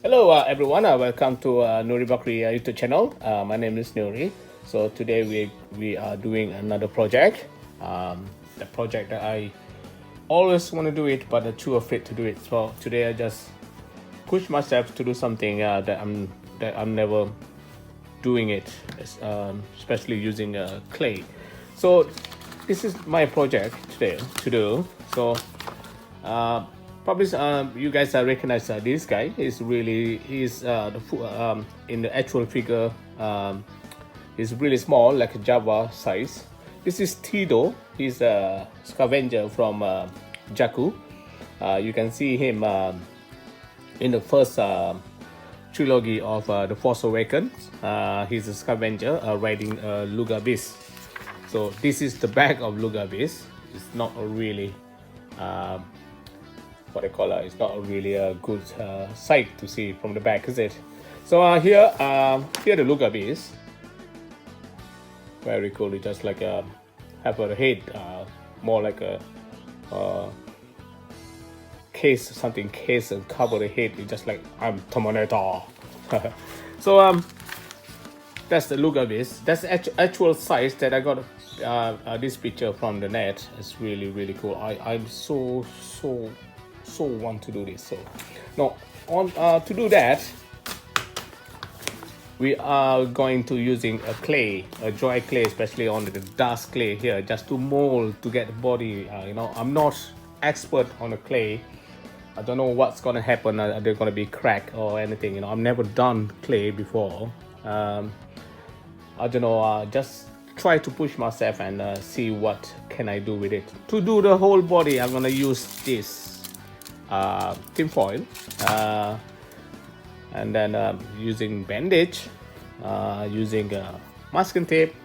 Hello everyone, welcome to Nuri Bakri YouTube channel. My name is Nuri. So today we are doing another project. The project that I always want to do it, but I'm too afraid to do it. So today I just push myself to do something that I'm never doing it, especially using clay. So this is my project today to do. So uh, probably you guys recognize this guy. He's in the actual figure. He's really small, like a Java size. This is Teedo. He's a scavenger from Jakku. You can see him in the first trilogy of The Force Awakens. He's a scavenger riding a Luggabeast. So this is the back of Luggabeast. It's not a really what I call it. It's not really a good sight to see from the back, is it? So here the Luggabeast. Very cool. It just like have a head, more like a case, something case and cover the head. It's just like I'm Terminator. So that's the Luggabeast. That's the actual size that I got. This picture from the net. It's really cool. I'm so want to do this. So now on to do that, we are going to using a dry clay, especially on the dust clay here, just to mold to get the body. I'm not expert on the clay. I don't know what's gonna happen. Are they gonna be cracked or anything? I've never done clay before. I don't know. Just try to push myself and see what can I do with it. To do the whole body, I'm gonna use this tin foil, and then using bandage, using masking tape,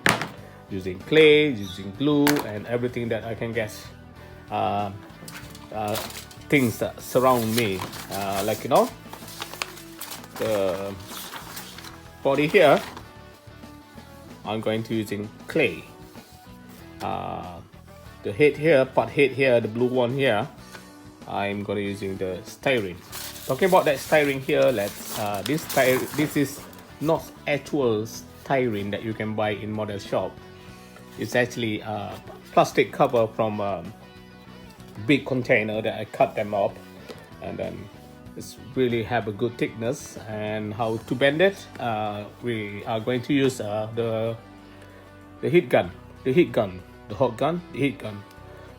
using clay, using glue, and everything that I can get. Things that surround me, like the body here. I'm going to using clay. The head here, part head here, the blue one here, I'm gonna using the styrene. Talking about that styrene here, this is not actual styrene that you can buy in model shop. It's actually a plastic cover from big container that I cut them up, and then it's really have a good thickness. And how to bend it, we are going to use the heat gun, the hot gun, the heat gun.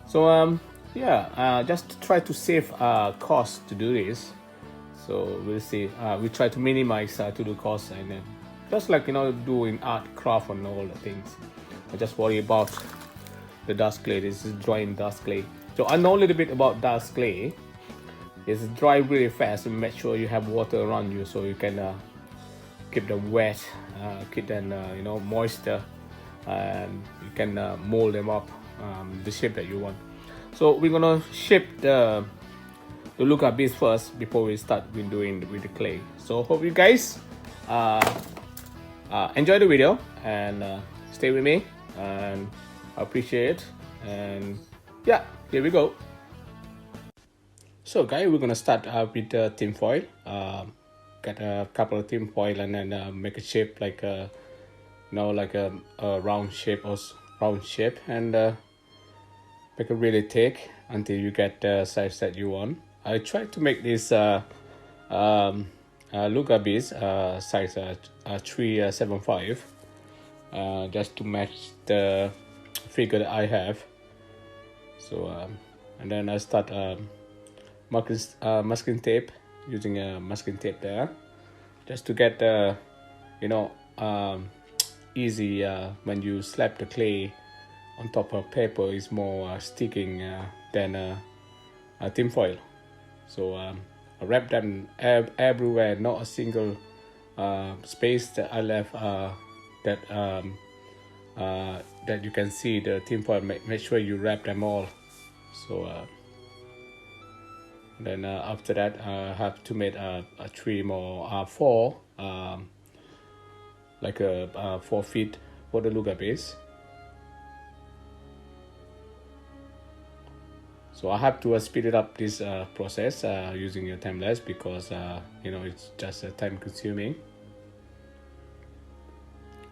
So just try to save cost to do this. So we'll see. We try to minimize to do cost, and then just like doing art, craft, and all the things. I just worry about the dust clay. This is drying dust clay. So I know a little bit about dust clay. It's dry really fast, and make sure you have water around you so you can keep them wet, keep them moisture, and you can mold them up the shape that you want. So we're gonna shape the Luggabeast first before we start with the clay. So hope you guys enjoy the video and stay with me, and I appreciate it. And yeah, here we go. So guys, we're gonna start with the tin foil. Get a couple of tin foil and then make a shape like a round shape and make it really thick until you get the size that you want. I tried to make this Luggabeast size 375, just to match the figure that I have. So and then I start masking tape, using a masking tape there, just to get the easy when you slap the clay on top of paper is more sticking than a tin foil. So I wrap them everywhere, not a single space that I left that you can see the tin foil. Make sure you wrap them all. So then after that I have to make a 3 more 4 like a 4 feet for the Luggabeast. So I have to speed it up this process using your time lapse, because it's just time consuming.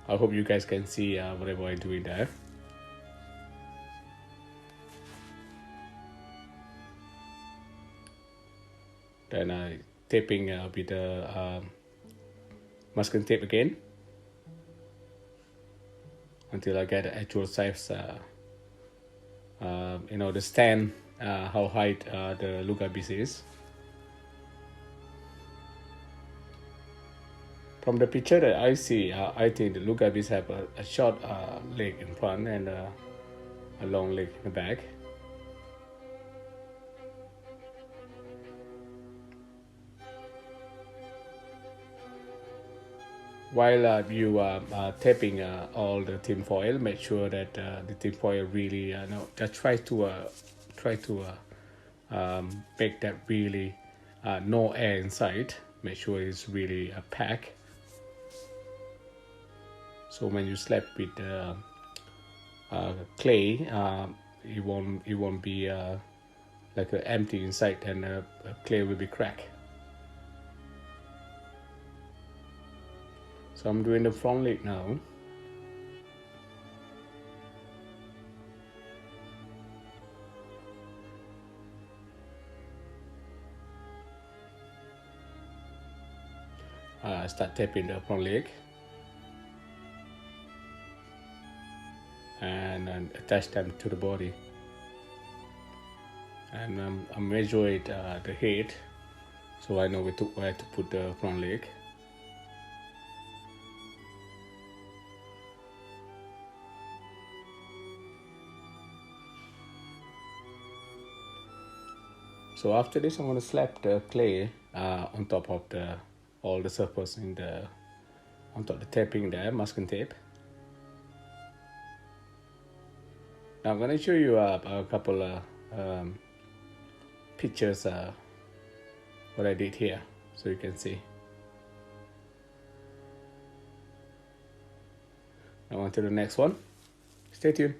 I hope you guys can see whatever I'm doing there. Then I taping with the masking tape again until I get the actual size. The stand, how high the Luggabeast is. From the picture that I see, I think the Luggabeast have a short leg in front and a long leg in the back. While you are taping all the tin foil, make sure that the tin foil really just try to make that really no air inside. Make sure it's really packed. So when you slap with clay, it won't be like empty inside, and clay will be cracked. So I'm doing the front leg now. Start tapping the front leg and attach them to the body. And I measure it the height, so I know where to put the front leg. So after this, I'm going to slap the clay on top of all the surface on top of the taping there, masking tape. Now I'm going to show you a couple of pictures what I did here, so you can see. Now on to the next one. Stay tuned.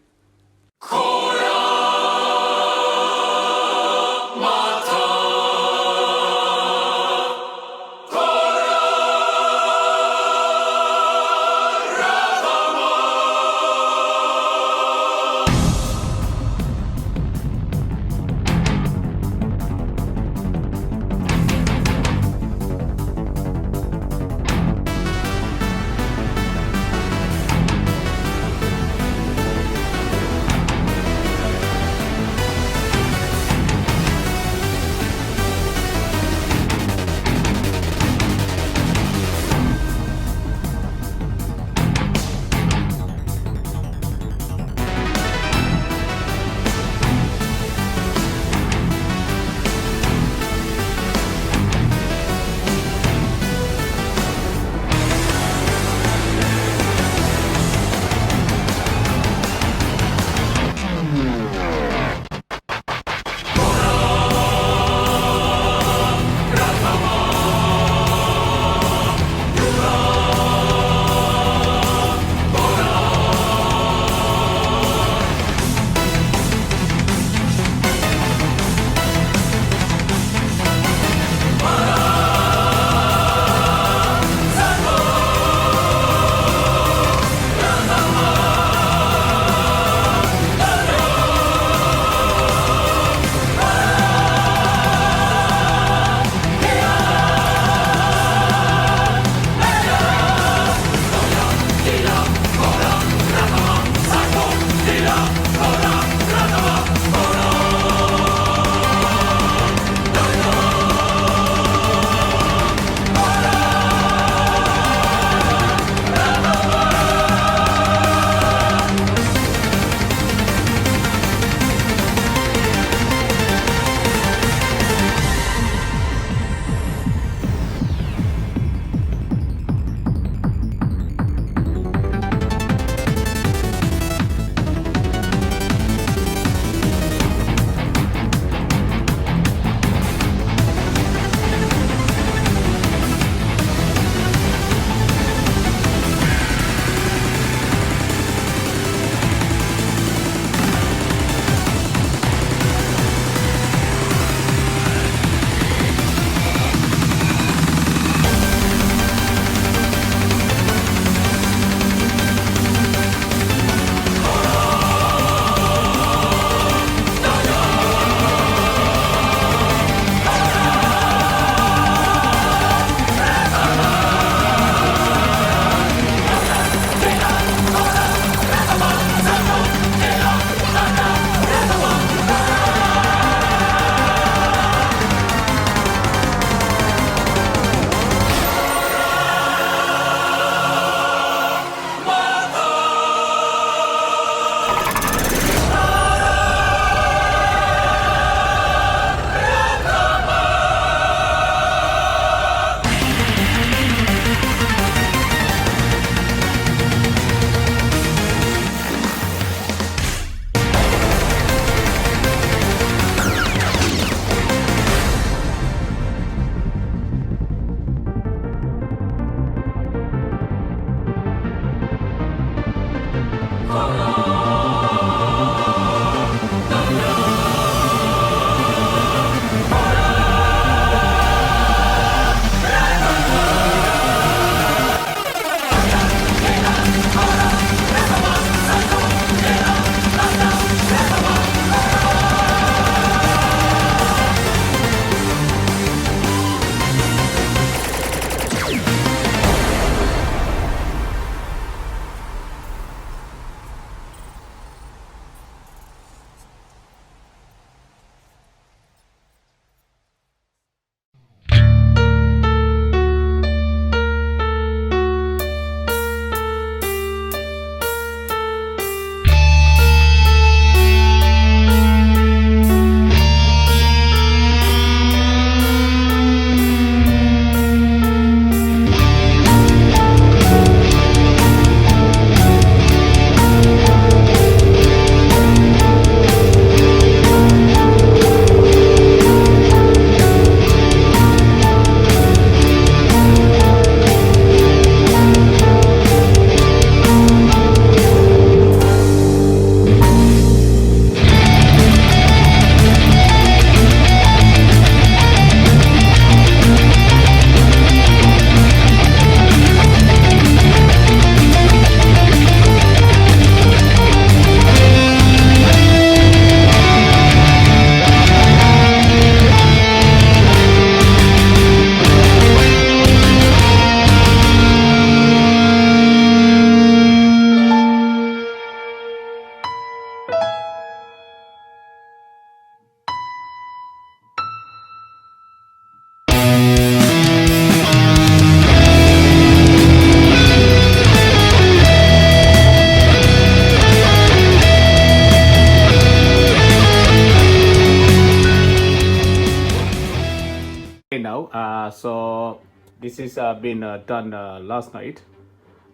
Now, so this is been done last night.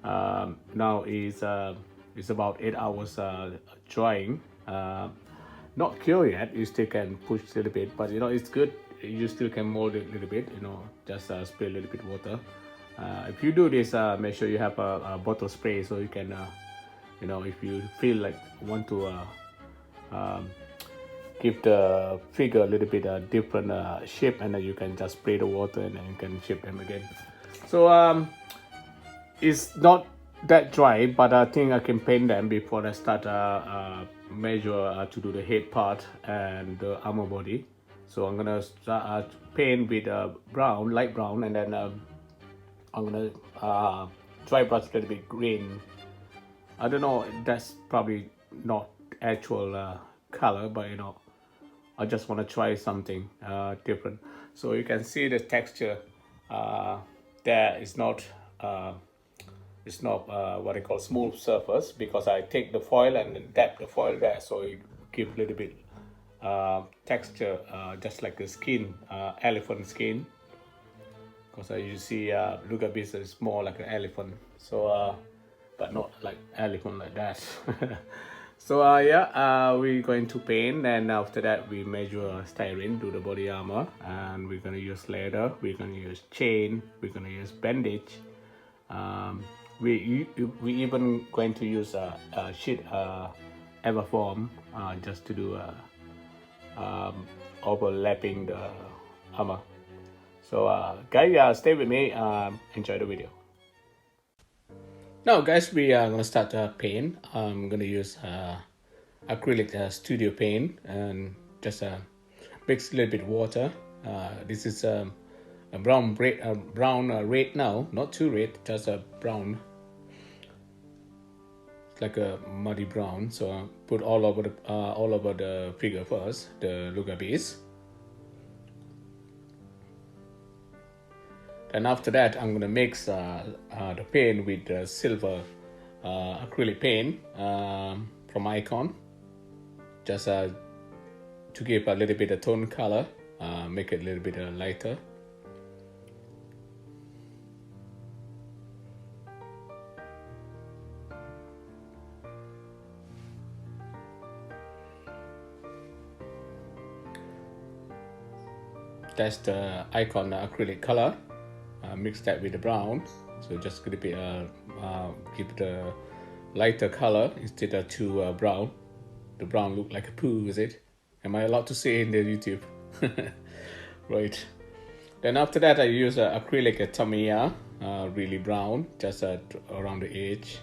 Now is it's about 8 hours drying. Not cured yet. You still can push a little bit, but you know it's good. You still can mold it a little bit. You know, just spray a little bit water. If you do this, make sure you have a bottle spray so you can, you know, if you feel like want to give the figure a little bit different shape, and then you can just spray the water and then you can shape them again. So it's not that dry, but I think I can paint them before I start measure to do the head part and the armor body. So I'm gonna start paint with brown, light brown, and then I'm gonna dry brush a little bit green. I don't know, that's probably not actual color, but you know, I just want to try something different. So you can see the texture there is not it's not what I call smooth surface, because I take the foil and then dab the foil there, so it gives a little bit texture just like the skin, elephant skin, because you see Luggabeast is more like an elephant, so but not like elephant like that. So yeah, we're going to paint, and after that we measure styrene, do the body armor, and we're going to use leather, we're going to use chain, we're going to use bandage. We even going to use a sheet everform just to do overlapping the armor. So guys, stay with me, enjoy the video. Now guys, we are gonna start paint. I'm gonna use acrylic studio paint, and just mix a little bit water. This is a brown red now, not too red, just a brown. It's like a muddy brown. So put all over the figure first, the Luggabeast. And after that, I'm gonna mix the paint with the silver acrylic paint from Icon, just to give a little bit of tone color, make it a little bit lighter. That's the Icon acrylic color. Mix that with the brown, so just gonna be give the lighter color instead of too brown. The brown look like a poo, is it? Am I allowed to say in the YouTube? Right. Then after that, I use acrylic Tamiya, really brown, just around the edge.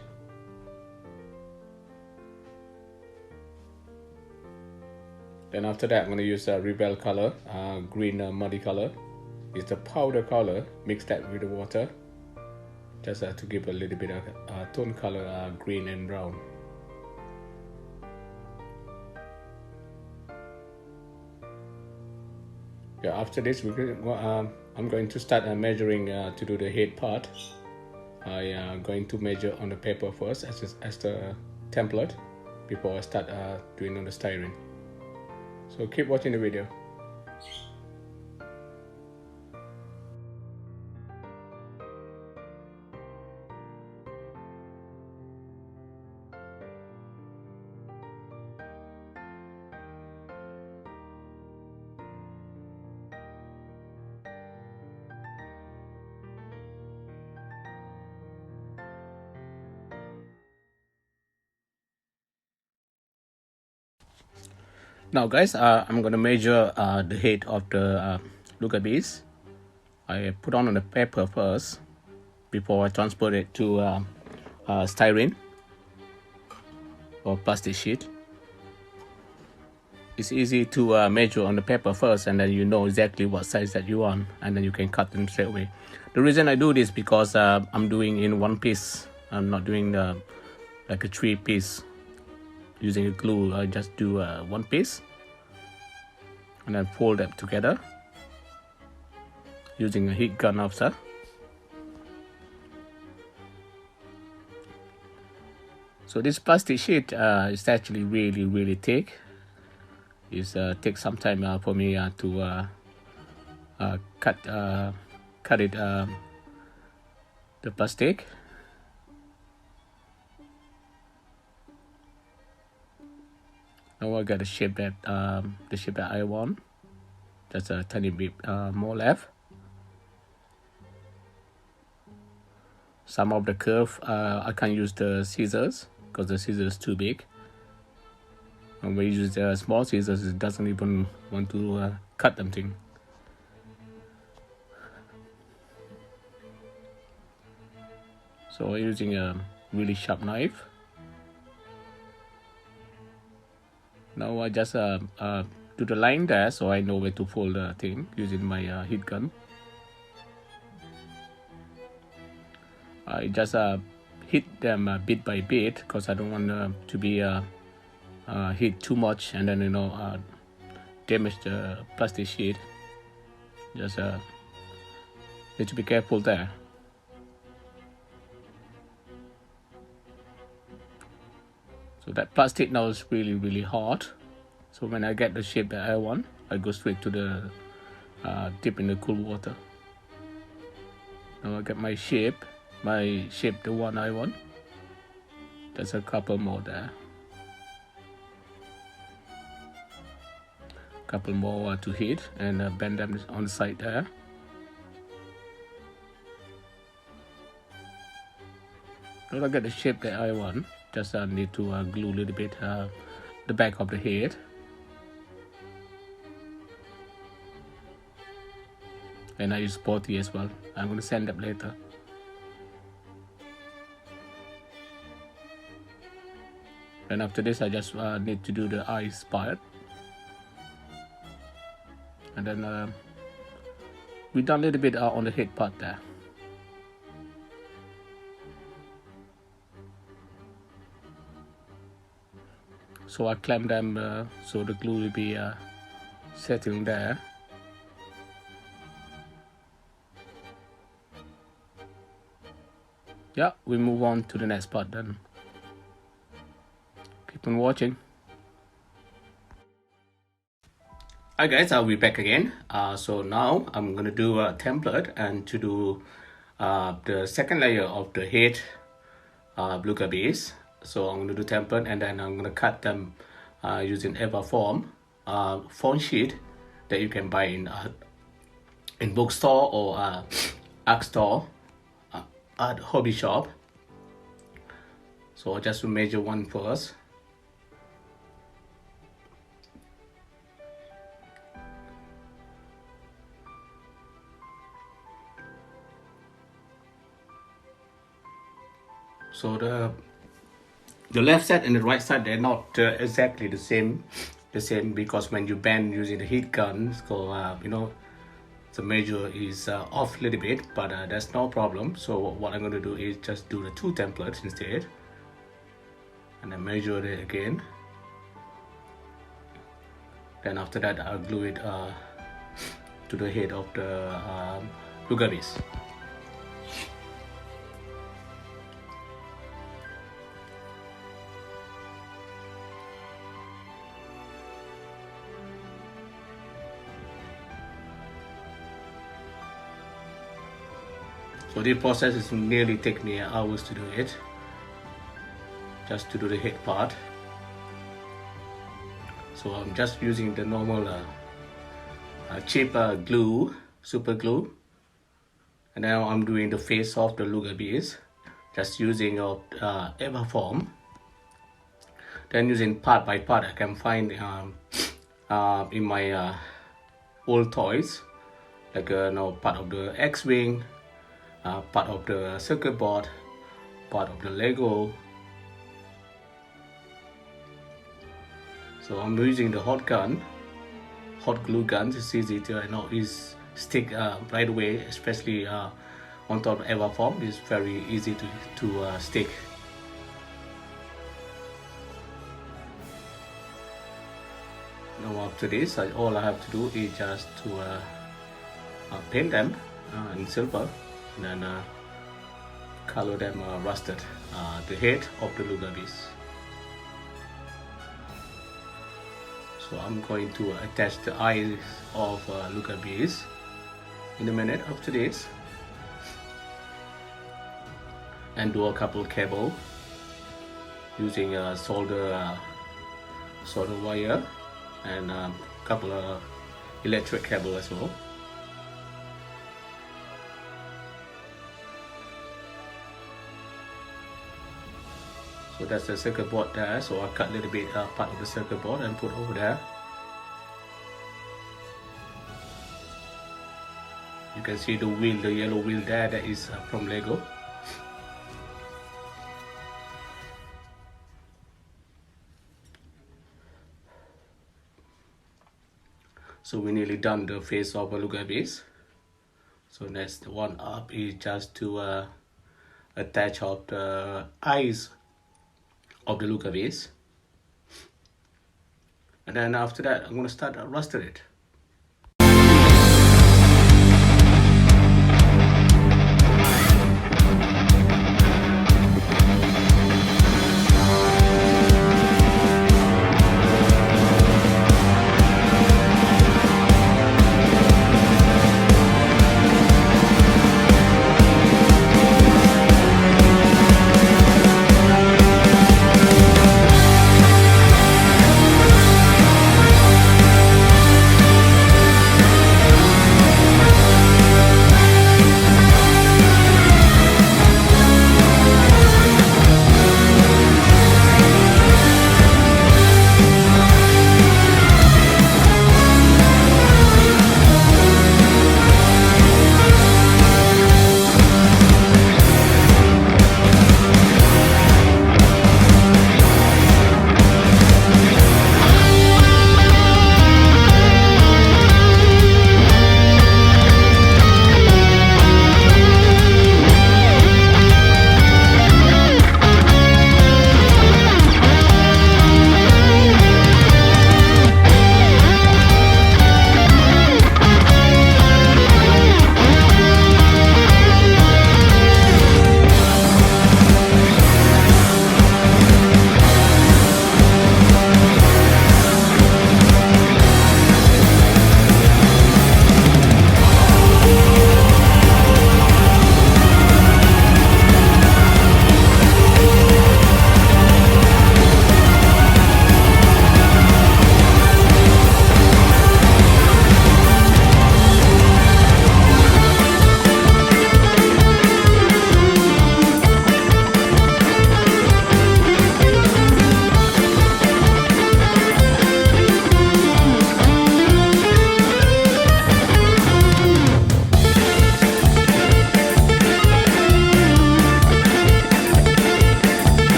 Then after that, I'm going to use a Rebel color, green muddy color. It's the powder color, mix that with the water, just to give a little bit of tone color, green and brown. Yeah, after this, I'm going to start measuring to do the head part. I am going to measure on the paper first as the template before I start doing on the styrene. So keep watching the video. Now guys, I'm going to measure the head of the Luggabeast. I put on the paper first before I transport it to styrene or plastic sheet. It's easy to measure on the paper first, and then you know exactly what size that you want, and then you can cut them straight away. The reason I do this because I'm doing in one piece. I'm not doing like a 3-piece using a glue. I just do one piece and then fold them together using a heat gun also. So this plastic sheet is actually really thick. It takes some time for me to cut it the plastic. Now I got the shape that I want. Just a tiny bit more left. Some of the curve I can't use the scissors because the scissors is too big. When we use the small scissors, it doesn't even want to cut them thing. So I'm using a really sharp knife. Now I just do the line there, so I know where to fold the thing using my heat gun. I just hit them bit by bit because I don't want to be hit too much and then damage the plastic sheet. Just need to be careful there. So that plastic now is really hot. So when I get the shape that I want, I go straight to the dip in the cool water. Now I get my shape, the one I want. There's a couple more there. Couple more to hit and bend them on the side there. Now I get the shape that I want. Just need to glue a little bit the back of the head. And I use spotty as well. I'm going to sand up later. And after this, I just need to do the eyes part. And then we done a little bit on the head part there. So I clamp them so the glue will be settling there. Yeah, we move on to the next part then. Keep on watching. Hi guys, I'll be back again. So now I'm gonna do a template and to do the second layer of the head Luggabeast. So I'm gonna do template and then I'm gonna cut them using Eva foam sheet that you can buy in bookstore or art store at hobby shop. So I just measure one first. So the left side and the right side, they're not exactly the same because when you bend using the heat gun, so you know, the measure is off a little bit, but that's no problem. So what I'm going to do is just do the two templates instead, and then measure it again. Then after that, I'll glue it to the head of the Luggabeast. So this process is nearly take me hours to do it, just to do the head part. So I'm just using the normal cheap glue, super glue, and now I'm doing the face of the Luggabeast, just using ever form. Then using part by part, I can find in my old toys, like part of the X-wing, part of the circuit board, part of the Lego. So I'm using the hot glue gun. It's easy to is stick right away, especially on top of ever form. It's very easy to stick. Now after this, all I have to do is just to paint them in silver, and then color them rusted, the head of the Luggabeast. So I'm going to attach the eyes of Luggabeast in a minute after this, and do a couple cable using solder wire and a couple of electric cable as well. So that's the circuit board there, so I cut a little bit part of the circuit board and put over there. You can see the wheel, the yellow wheel there, that is from Lego. So we nearly done the face of a Luggabeast. So next one up is just to attach up the eyes of the Luggabeast, and then after that I'm going to start rusting it.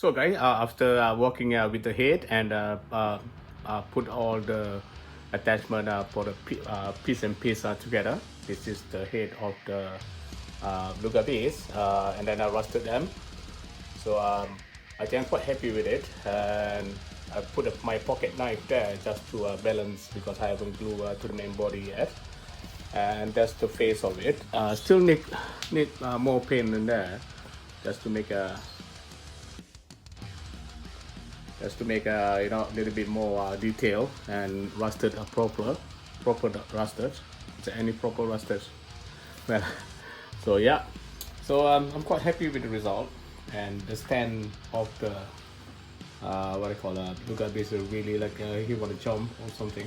So guys, after working with the head and put all the attachment for the piece and piece together. This is the head of the Luggabeast, and then I rusted them. So I think I'm quite happy with it, and I put my pocket knife there just to balance because I haven't glued to the main body yet. And that's the face of it. Still need more paint in there just to make a you know, a little bit more detail and rusted proper rusted. Is there any proper rusted? Well, so yeah, so I'm quite happy with the result, and the stand of the what I call Luggabeast is really like he want to jump or something.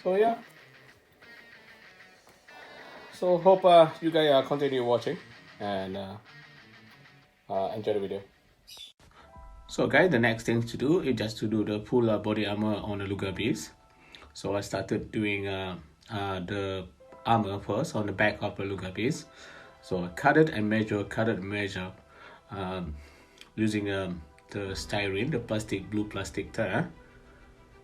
So yeah, so hope you guys continue watching and enjoy the video. So guys, the next thing to do is just to do the full body armor on the Luggabeast. So I started doing the armor first on the back of the Luggabeast. So I cut it and measure using the styrene, the plastic, blue plastic there.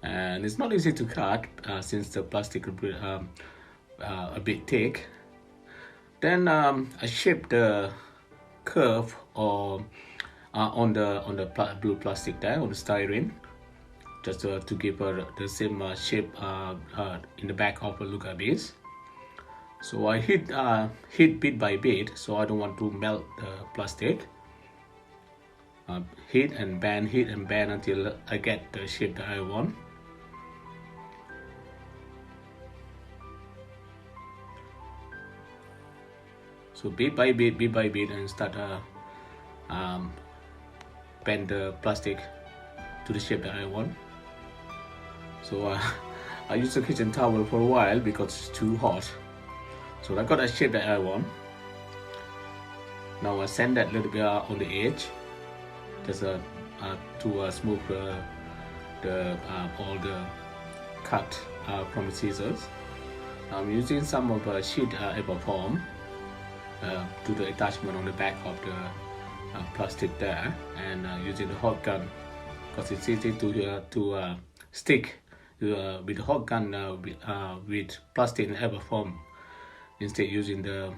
And it's not easy to cut since the plastic is a bit thick. Then I shape the curve or on the blue plastic there, on the styrene, just to give her the same shape in the back of the Luggabeast. So I hit bit by bit, so I don't want to melt the plastic. Hit and bend until I get the shape that I want. So bit by bit and start bend the plastic to the shape that I want. So I used the kitchen towel for a while because it's too hot. So I got a shape that I want. Now I sand that little bit on the edge, just to smooth all the cut from the scissors. I'm using some of sheet epoxy to the attachment on the back of the plastic there, and using the hot gun because it's easy to stick with the hot gun with plastic in ever form instead using the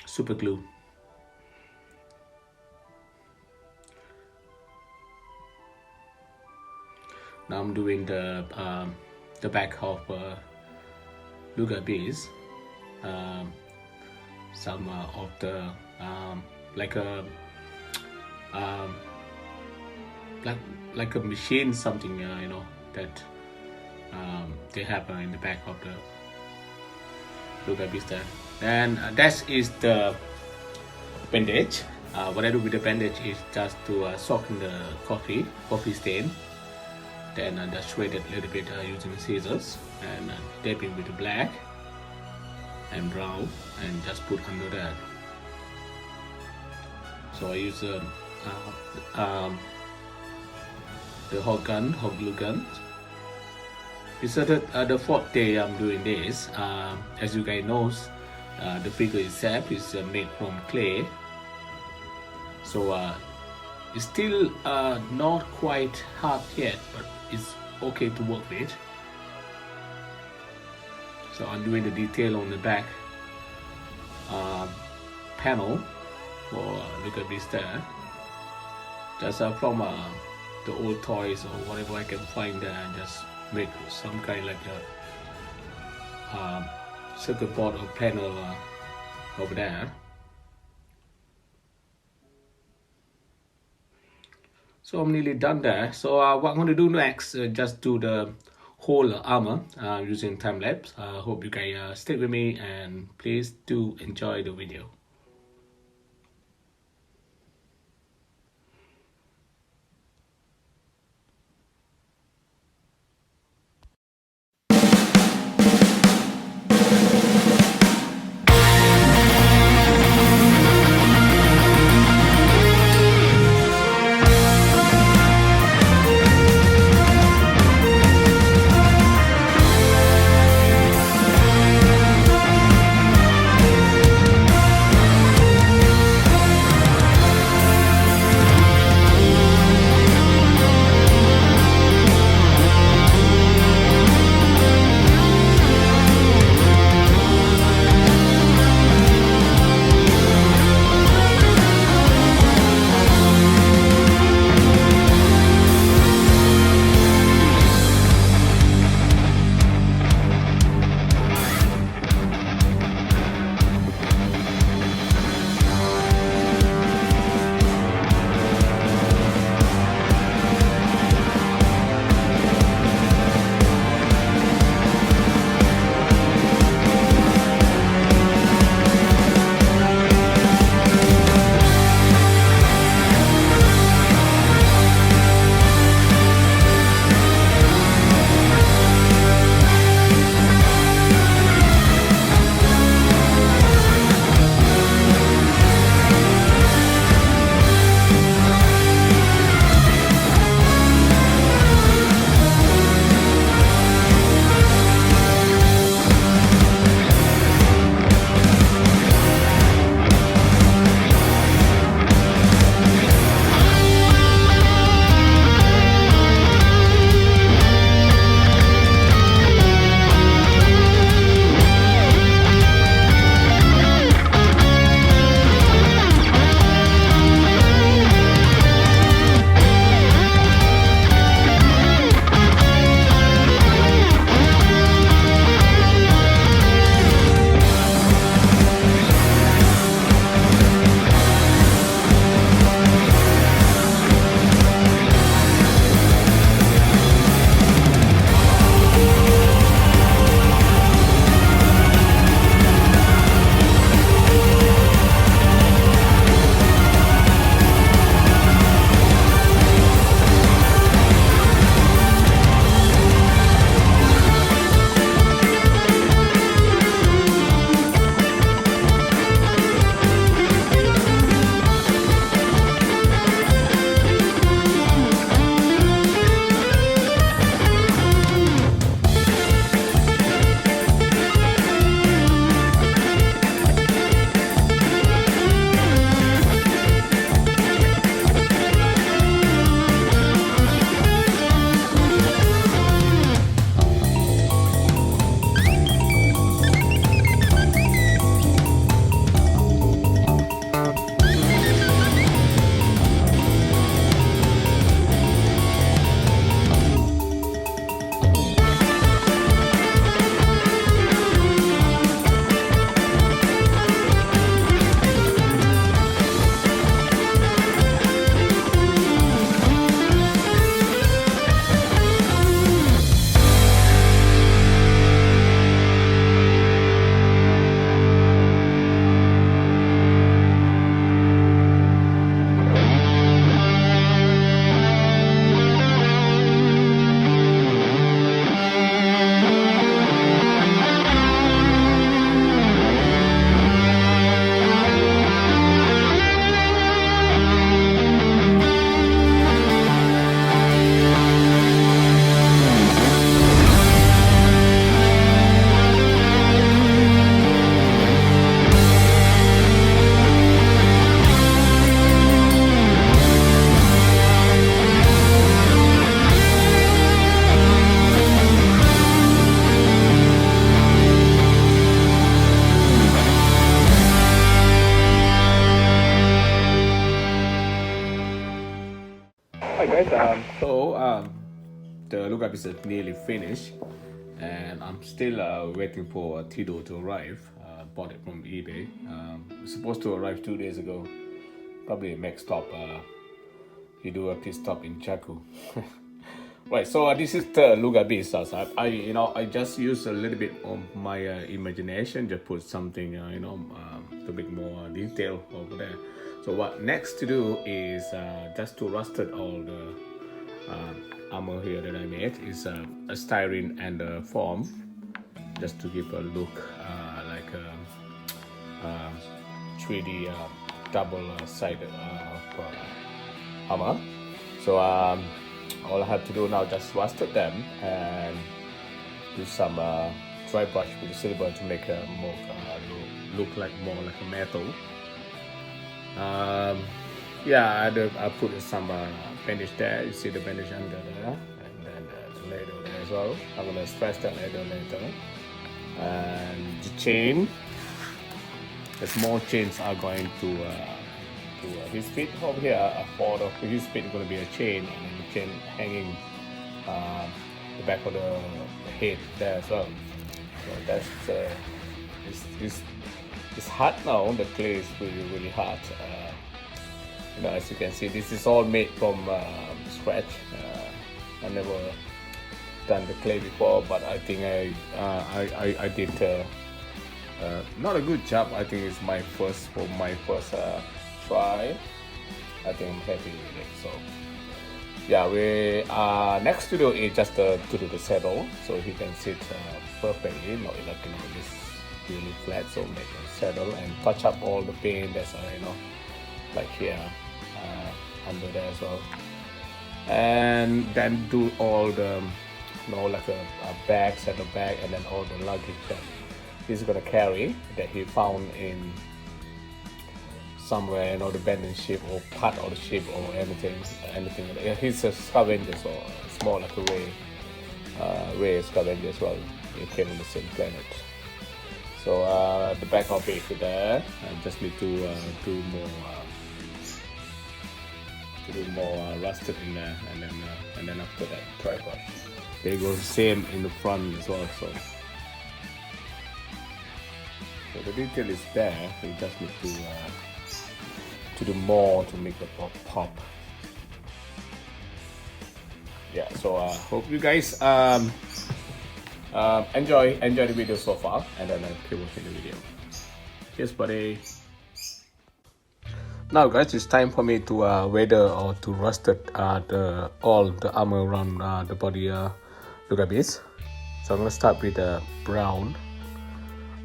super glue. Now I'm doing the back of Luggabeast. Some of the like a machine, something you know, that they have in the back of the Luggabeast there. And that is the bandage. What I do with the bandage is just to soak in the coffee stain, then just shred it a little bit using the scissors and dip it with the black and brown and just put under that. So I use the hot glue gun. It's the fourth day I'm doing this. As you guys know, the figure itself is made from clay, so it's still not quite hard yet, but it's okay to work with. So I'm doing the detail on the back panel for Luggabeast there, just from the old toys or whatever I can find there, and just make some kind like a circuit board or panel over there. So I'm nearly done there. So what I'm going to do next, just do the whole armor using time lapse. Hope you guys stay with me, and please do enjoy the video. Hi guys, the Luggabeast is nearly finished, and I'm still waiting for Teedo to arrive. Bought it from eBay. It's supposed to arrive 2 days ago. Probably a next stop. He do a pit stop in Chaku. Right. So this is the Luggabeast. I just use a little bit of my imagination to put something, a bit more detail over there. So what next to do is just to rusted all the armor here that I made is a styrene and a foam, just to give a look like a 3D double-sided armor. So all I have to do now just rusted them and do some dry brush with silver to make a more look like more like a metal. Yeah, I put some bandage there. You see the bandage under there, and then the ladle there as well. I'm gonna stretch that ladle later. And the chain, the small chains are going to his feet over here. For his feet is gonna be a chain, and then the chain hanging the back of the head there as well. So that's it's hot now. The clay is really hot. As you can see, this is all made from scratch. I never done the clay before, but I think I did not a good job. I think it's my first try. I think I'm happy with it. So yeah, we next to do is just to do the saddle, so he can sit perfectly, not like this really flat. So make a saddle and touch up all the paint that's like here under there as well, and then do all the like a bag, saddle bag, and then all the luggage that he's gonna carry that he found in somewhere, the abandoned ship or part of the ship or anything. He's a scavenger, so it's more like a ray scavenger as well. He came on the same planet. So the back of it there, I just need to do more rusted in there, and then after that dry brush. They go the same in the front as well. So the detail is there. You just need to do more to make the pop. Yeah. So hope you guys enjoy the video so far, and then keep watching the video. Cheers, buddy. Now guys, it's time for me to weather or to rust all the armor around the body Luggabeast. So I'm gonna start with the brown,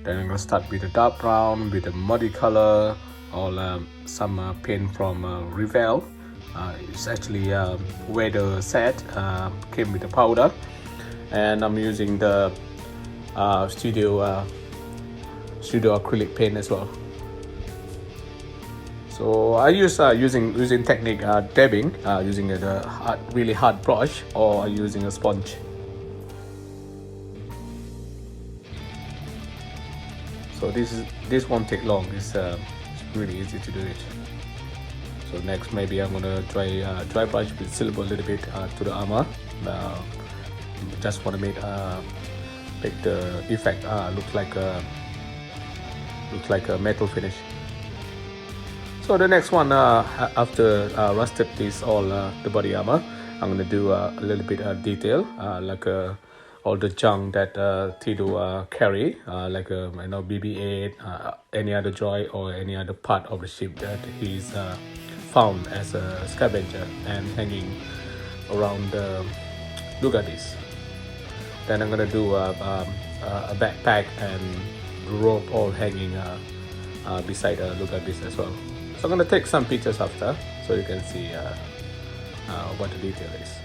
then I'm gonna start with the dark brown with the muddy color, or some paint from Revel. It's actually weather set, came with the powder, and I'm using the studio acrylic paint as well. So I use using technique dabbing, using a really hard brush, or using a sponge. So this won't take long. It's really easy to do it. So next, maybe I'm gonna dry brush with silver a little bit to the armor. Just want to make the effect look like a metal finish. So the next one, after rusted this all the body armor, I'm gonna do a little bit of detail, like all the junk that Teedo carry, like BB-8, any other droid or any other part of the ship that he's found as a scavenger and hanging around the Luggabeast. Then I'm gonna do a backpack and rope all hanging beside the Luggabeast as well. So I'm going to take some pictures after, so you can see what the detail is.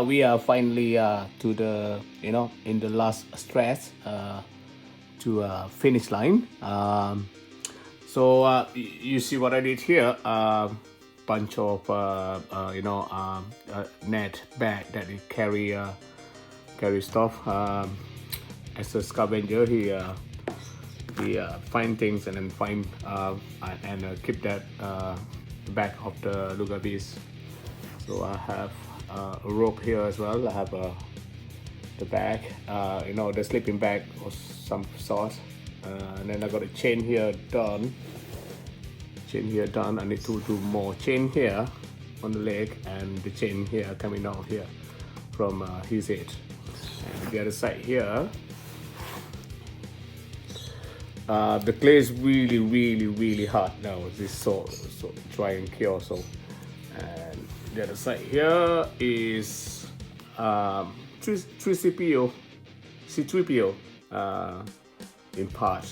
we are finally to the in the last stretch to finish line. So you see what I did here. Bunch of net bag that he carry stuff. As a scavenger, he find things and then find and keep that back of the Luggabeast. So I have a rope here as well. I have the bag, the sleeping bag or some sort, and then I got a chain here done. I need to do more chain here on the leg, and the chain here coming out here from his head. And the other side here, the clay is really hard now. It's so dry and cure. So, and the other side here is C3PO in part,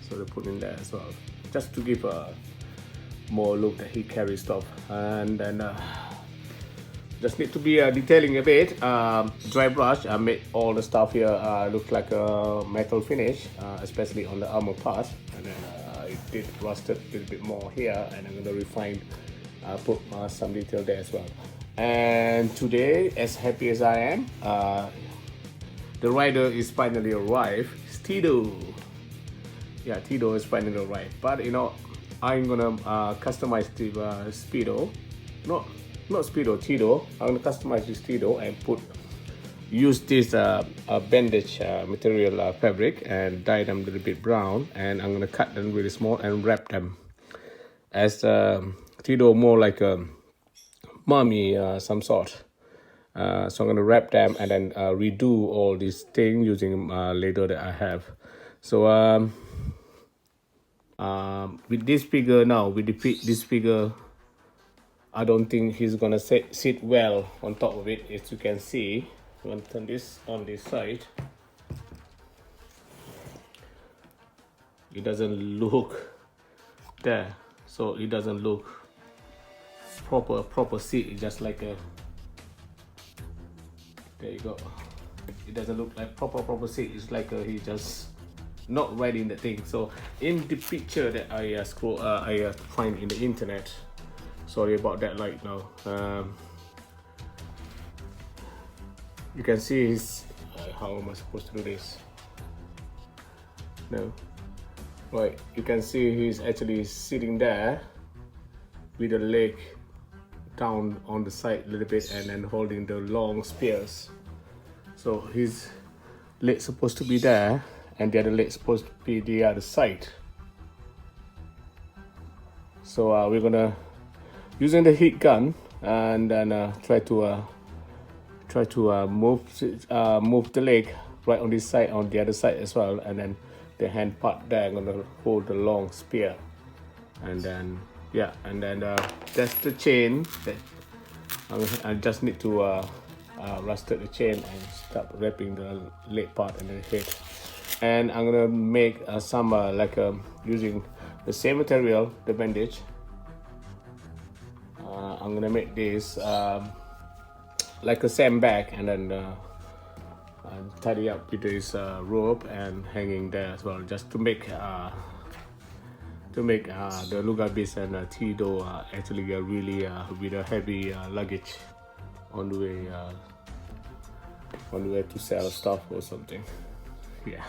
so they put in there as well, just to give a more look that he carries stuff. And then just need to be detailing a bit. Dry brush, I made all the stuff here look like a metal finish, especially on the armor part. And then I did rusted a little bit more here, and I'm gonna refine, put some detail there as well. And today, as happy as I am, the rider is finally arrived. It's Teedo. Yeah, Teedo is finally arrived. But I'm gonna customize the Speedo. Not Speedo, Teedo. I'm gonna customize this Teedo and use this bandage material fabric and dye them a little bit brown. And I'm gonna cut them really small and wrap them as Teedo, more like a mummy some sort. So I'm gonna wrap them and then redo all these things using leather that I have. So with this figure now, this figure, I don't think he's gonna sit well on top of it. As you can see, I'm gonna turn this on this side. It doesn't look there, so it doesn't look proper seat. It's just like a, there you go. It doesn't look like proper seat. It's like he just not ready in the thing. So in the picture that I find in the internet, sorry about that light now, you can see his how am I supposed to do this? No, right, you can see he's actually sitting there with the leg down on the side a little bit and then holding the long spears. So his leg supposed to be there and the other leg supposed to be the other side. So we're gonna using the heat gun and then try to move the leg right on this side, on the other side as well, and then the hand part there, I'm gonna hold the long spear, and then yeah, and then that's the chain that I just need to rusted the chain and start wrapping the leg part and the head. And I'm gonna make some using the same material, the bandage. I'm gonna make this like a sandbag, and then tidy up with this rope and hanging there as well, just to make the Luggabeast and Teedo actually really with a heavy luggage on the way to sell stuff or something. Yeah,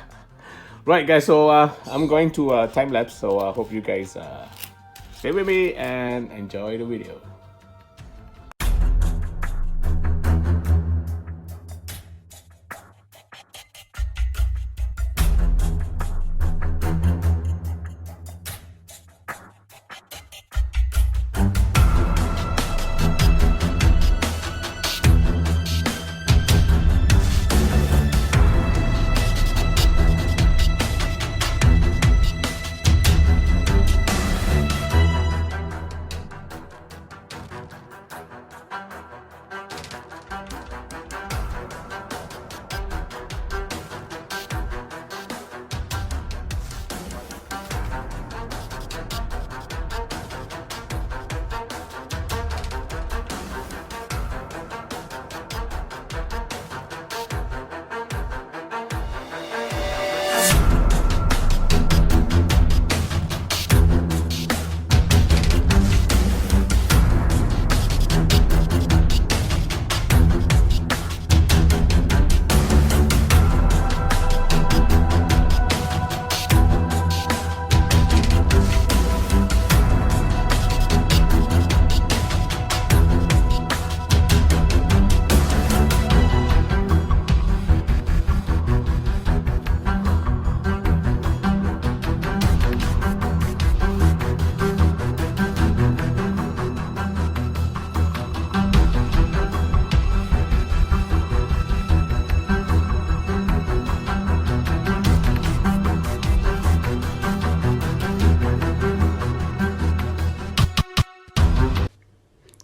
right guys, so I'm going to time lapse, so I hope you guys stay with me and enjoy the video.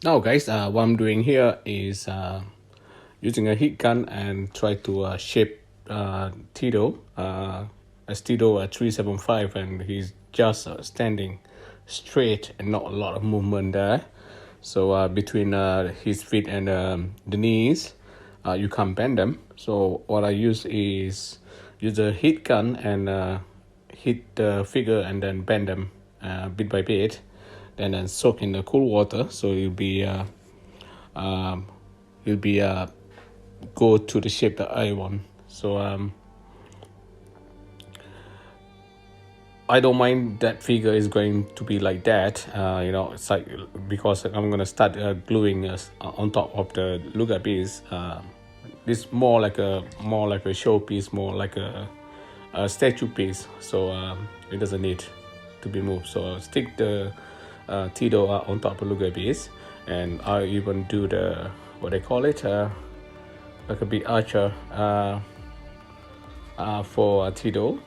Now guys, what I'm doing here is using a heat gun and try to shape Teedo as Teedo 375, and he's just standing straight and not a lot of movement there. So between his feet and the knees, you can't bend them. So what I use is use a heat gun and hit the figure and then bend them bit by bit, and then soak in the cool water, so you'll be go to the shape that I want. So I don't mind that figure is going to be like that. You know, it's like, because I'm gonna start gluing on top of the Luggabeast. This more like a showpiece, more like a statue piece. So it doesn't need to be moved. So I'll stick the Teedo on top of Luggabeast, and I even do the, what they call it, like a big archer for Teedo,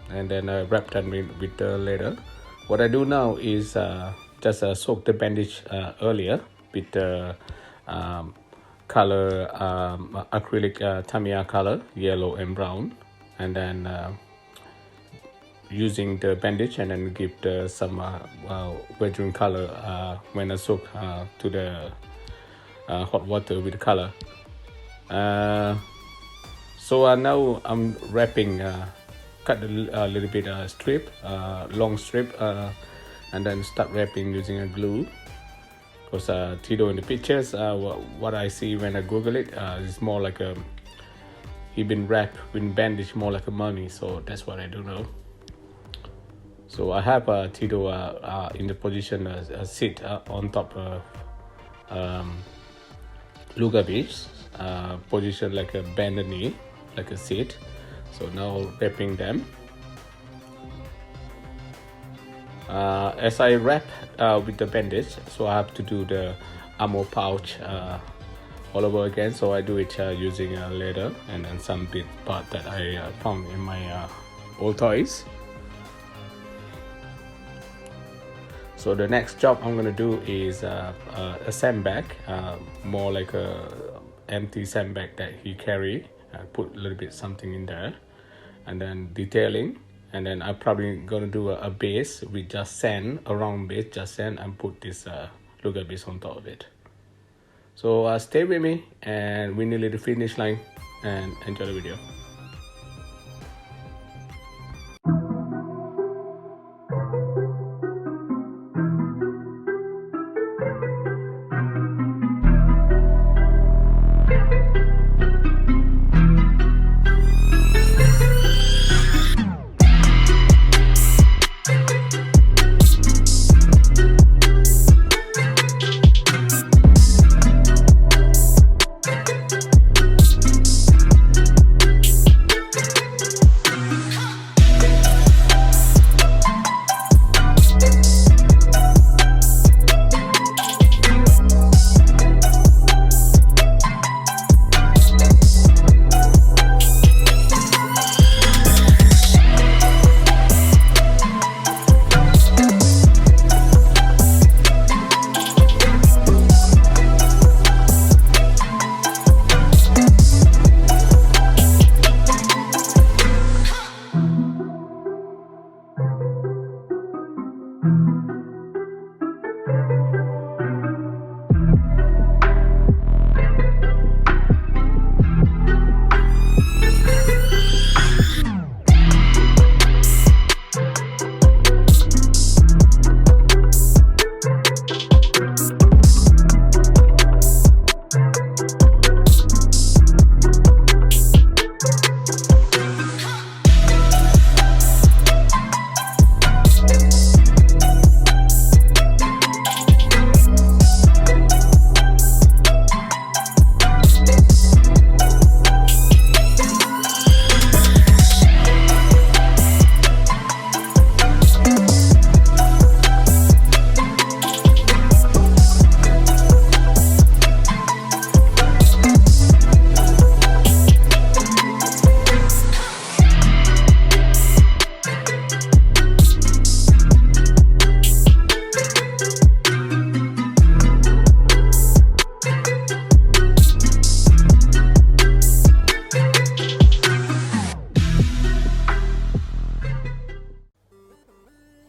and then I wrap them with the leather. What I do now is just soak the bandage earlier with the color, acrylic Tamiya color, yellow and brown, and then using the bandage, and then give some wedging color when I soak to the hot water with the color. So now I'm wrapping, cut a little bit strip, long strip, and then start wrapping using a glue. Because Teedo in the pictures, what I see when I Google it, is more like a, he been wrapped with bandage, more like a mummy. So that's what I do now. So I have Teedo in the position sit on top of Luggabeast, position like a bended knee, like a seat. So now wrapping them. As I wrap with the bandage, so I have to do the ammo pouch all over again. So I do it using leather and then some bit part that I found in my old toys. So the next job I'm gonna do is a sandbag, more like a empty sandbag that he carry. Put a little bit something in there, and then detailing, and then I'm probably gonna do a base with just sand, a round base, just sand, and put this Luggabeast on top of it. So stay with me, and we nearly the finish line, and enjoy the video.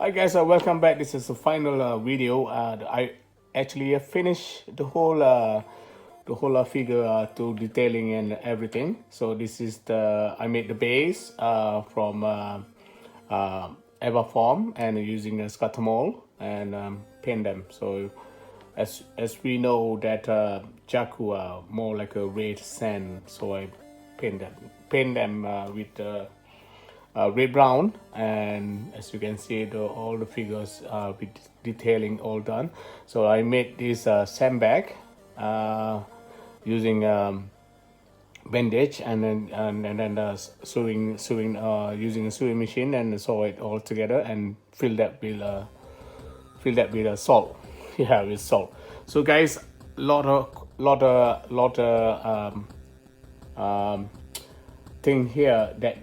Hi guys, welcome back. This is the final video. I actually finished the whole figure to detailing and everything. So this is I made the base from Everform and using a scatter mold and paint them. So as we know that Jaku are more like a red sand, so I paint them with red brown, and as you can see all the figures with detailing all done. So I made this sandbag using bandage and then sewing using a sewing machine, and sew it all together and fill that with salt. Yeah, with salt. So guys, lot of thing here that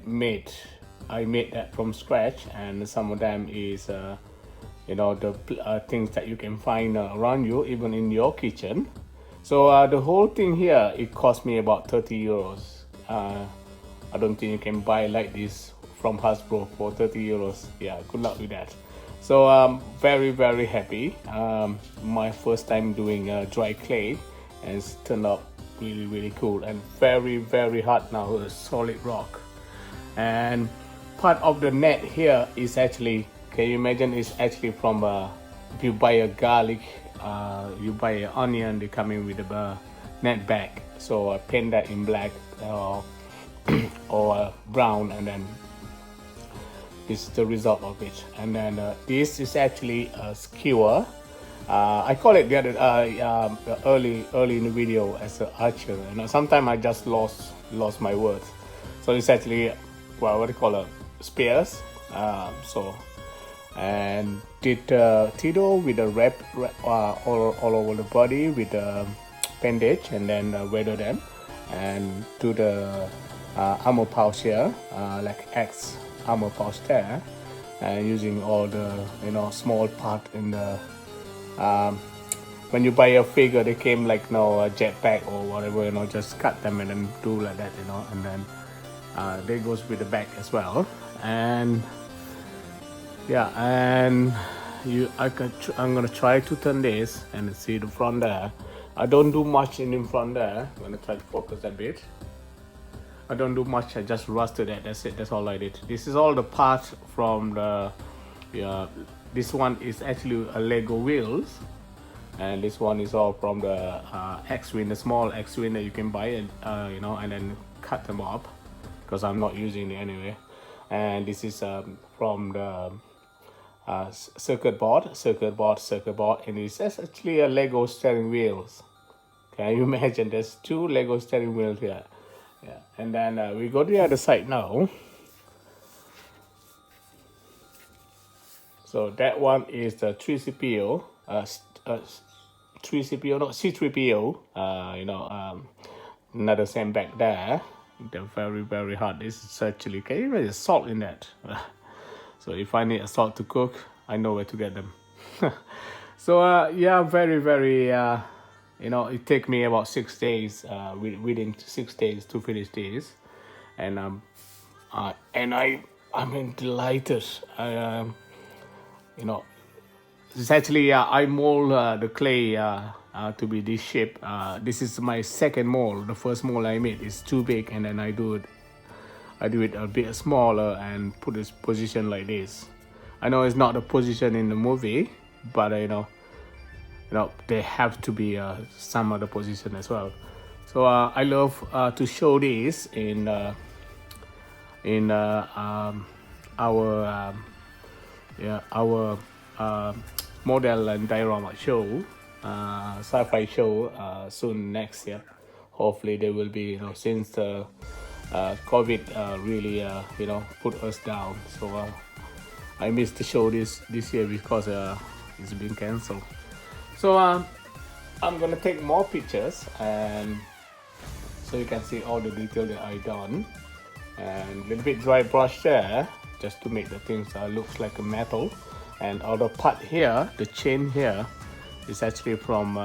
I made that from scratch, and some of them is you know, the things that you can find around you, even in your kitchen. So the whole thing here, it cost me about 30 euros. I don't think you can buy like this from Hasbro for 30 euros. Yeah, good luck with that. So very happy. My first time doing dry clay, and it's turned out really cool and very hard now. A solid rock. And part of the net here is actually, can you imagine, it's actually from if you buy a garlic, you buy an onion, they come in with a net bag. So I paint that in black or brown, and then this is the result of it. And then this is actually a skewer. I call it the other early in the video as an archer. You know, sometimes I just lost my words. So it's actually, well, what do you call it, spears. And did Teedo with a wrap all over the body with a bandage, and then weather them, and do the armor pouch here, like X armor pouch there, and using all the, you know, small part in the when you buy a figure, they came like, you know, a jetpack or whatever, you know, just cut them and then do like that, you know, and then there goes with the back as well. And yeah, and I'm gonna try to turn this and see the front there. I don't do much in the front there. I'm gonna try to focus a bit. I don't do much, I just rusted that. That's it, that's all I did. This is all the parts from the this one is actually a Lego wheels, and this one is all from the X-Wing, the small X-Wing that you can buy, and you know, and then cut them up because I'm not using it anyway. And this is from the circuit board, and it's actually a Lego steering wheels. Can you imagine? There's two Lego steering wheels here. Yeah, and then we go to the other side now. So that one is the 3CPO, 3CPO, no, C3PO. You know, another sandbag there. They're very hard. This is actually, can you imagine salt in that? So if I need a salt to cook, I know where to get them. So yeah, very you know, it take me about 6 days, within 6 days to finish this, and I'm delighted. You know, it's actually I mold the clay to be this shape. This is my second mold. The first mold I made is too big, and then I do it a bit smaller and put this position like this. I know it's not the position in the movie, but you know, they have to be some other position as well. So I love to show this in our model and diorama show, sci-fi show soon next year. Hopefully there will be, you know, since the COVID really you know, put us down. So I missed the show this year because it's been cancelled. So I'm gonna take more pictures, and so you can see all the detail that I done, and a little bit dry brush there just to make the things looks like a metal. And all the part here, the chain here, is actually from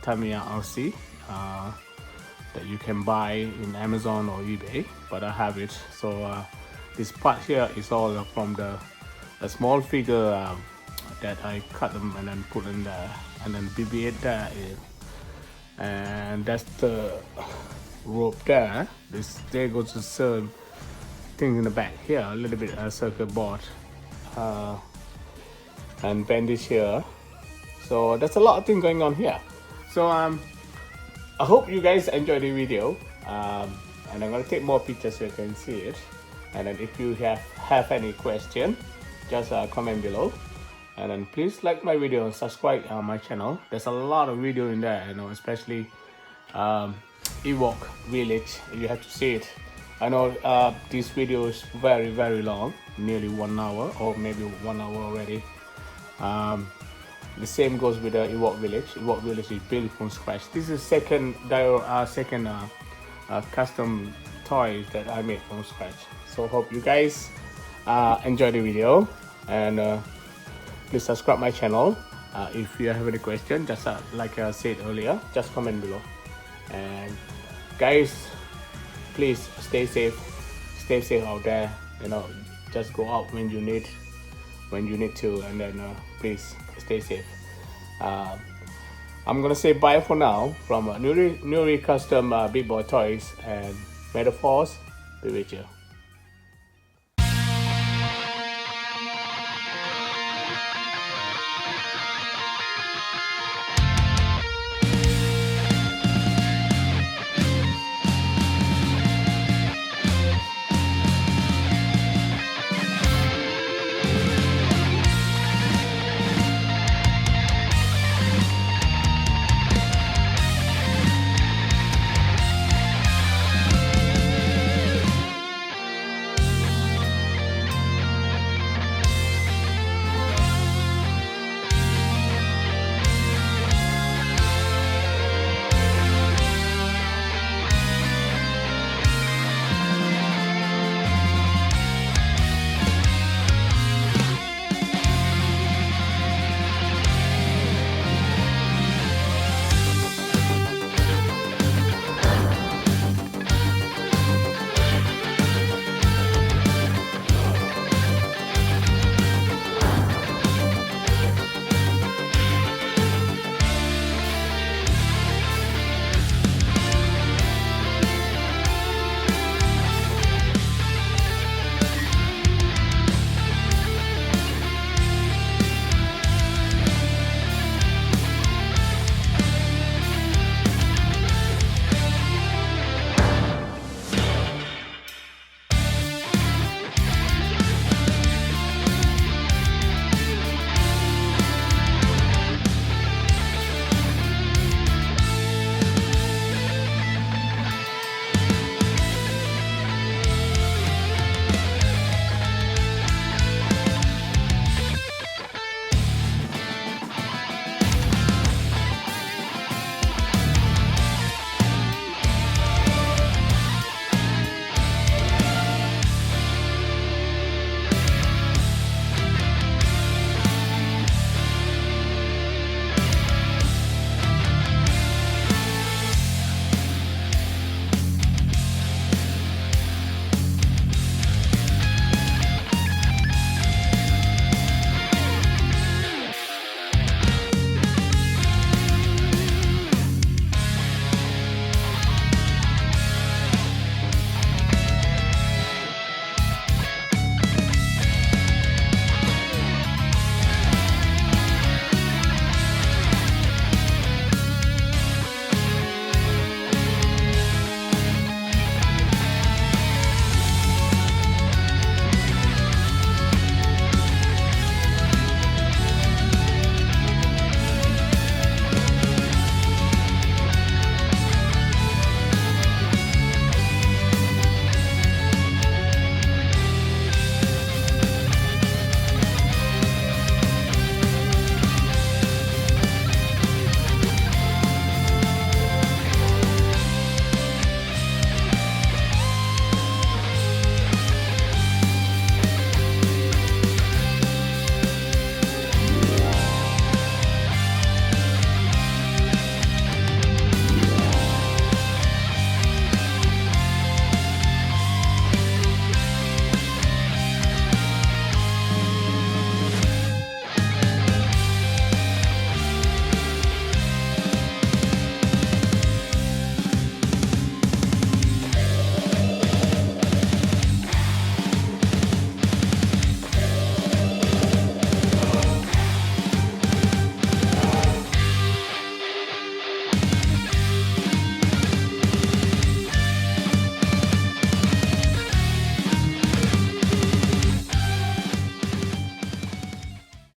Tamiya RC that you can buy in Amazon or eBay, but I have it. So this part here is all from the a small figure that I cut them and then put in there, and then BB-8 there is, and that's the rope there. There goes the same thing in the back here, a little bit circuit board and bandage here. So there's a lot of things going on here. So I hope you guys enjoy the video, and I'm gonna take more pictures so you can see it. And then if you have any question, just comment below, and then please like my video and subscribe on my channel. There's a lot of video in there, you know, especially Ewok village. You have to see it. I know this video is very long, nearly 1 hour or maybe 1 hour already. The same goes with the Ewok village. Ewok village is built from scratch. This is second custom toys that I made from scratch. So hope you guys enjoy the video, and please subscribe my channel. If you have any question, just like I said earlier, just comment below. And guys, please stay safe out there. You know, just go out when you need to, and then please stay safe. I'm gonna say bye for now from Nuri Custom Big Boy Toys, and may the force be with you.